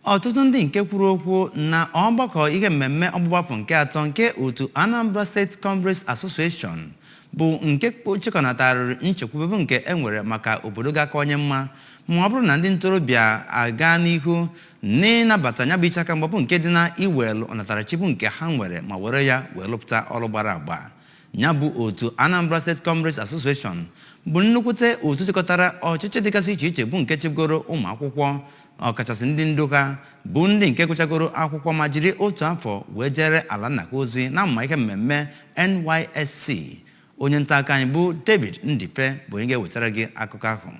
ọtụtụ ndị nke kwuru okwu na ọgbakọ ihe mmemme ọgbụgbafọ nke atọ nke otu Anambra State Congress Association bụ nke chịkọnatarịrị nchekwube nke enwere maka obodo ga-aka onye mma ma ọ bụrụ na ndị ntorobịa aga n'ihu n'ịnabata ya bụ ichaka mgbapụ nke dị na iwelu ọnatarachibu nke ha nwere ma were ya wee lụpụta ọrụ gbara agba. Ya bụ otu Anambra State Congress Association bụ nnukwute otu chịkọtara ọchịchị dịgasị iche iche bụ nke chịgoro ụmụ akwụkwọ ọkachasị ndị ndu ha bụ ndị nke gụchagoro akwụkwọ ma jiri otu afọ wee jere ala nnaka ozi na mma ihe mmemme NYSC. Onye nta aka anyị bụ David Ndife bụ onye ga-ewetara gị akụkọ ahụ.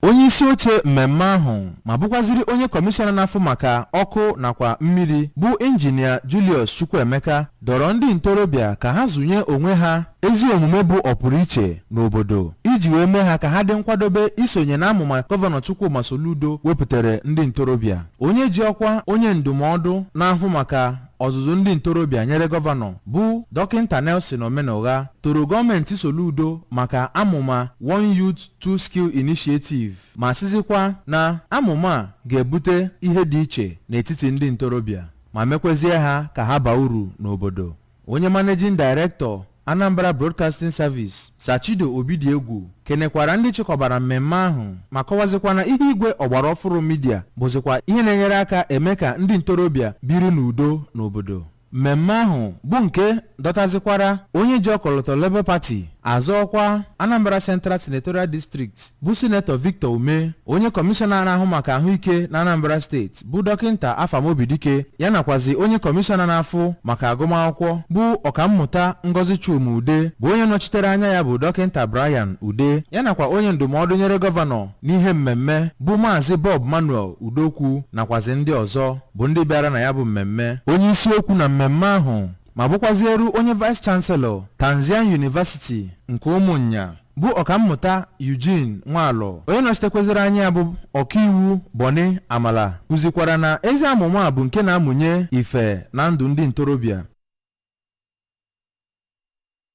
Onye isi oche mmemme ahụ ma bụkwaziri onye kọmishọna n'afọ maka ọkụ nakwa mmiri bụ injinia Julius Chukwuemeka dọrọ ndị ntorobịa ka ha zụnye onwe ha ezi omume bụ ọpụrụiche n'obodo iji wee mee ha ka ha dị nkwadobe isonye na amụma gọvanọ Chukwuma Soludo wepụtara ndị ntorobịa. Onye ji ọkwa onye ndụmọdụ n'afọ maka ọzụzụ ndị ntorobịa nyere gọvanọ bụ Dọkịnta Nelson Omenụgha toro gọọmenti Soludo maka amụma One Youth Two Skill Initiative ma sizikwa na amụma a ga-ebute ihe dị iche n'etiti ndị ntorobịa ma mekwezie ha ka ha baa uru n'obodo. Onye Managing Director Anambra Broadcasting Service Sachido Obidiegwu kenekwara ndị chịkọbara mmemme ahụ ma kọwazikwa na ihe igwe ọgbara ọfụrụ midia bụzikwa ihe na-enyere aka eme ka ndị ntorobịa biri n'udo n'obodo. Mmemme ahụ bụ nke dọtazikwara onye ji ọkọlọtọ Labour Party azọ ọkwa Anambra Central Senatorial District bụ Senator Victor Ume, onye kọmishọna na-ahụ maka ahụike na Anambra State bụ Dọkịnta Afamobidike, ya nakwazi onye kọmishọna na-afụ maka agụmakwụkwọ bụ ọkammụta Ngozi Chuma Ude bụ onye nọchitere anya ya bụ Dọkịnta Brian Ude, ya nakwa onye ndụmọdụ nyere gọvanọ n'ihe mmemme bụ Maazị Bob Manuel Udokwu nakwazi ndị ọzọ bụ ndị bịara na ya bụ mmemme. Onye isi okwu na mmemme ahụ ma bụkwazieru onye Vice Chancellor Tanzania University nke Ụmụnya bụ ọkammụta Eugene Nwalọ, onye nọchitekwaziri anya bụ ọkaiwu Boni Amala kụzikwara na ezi amụma bụ nke na-amụnye ife na ndụ ndị ntorobịa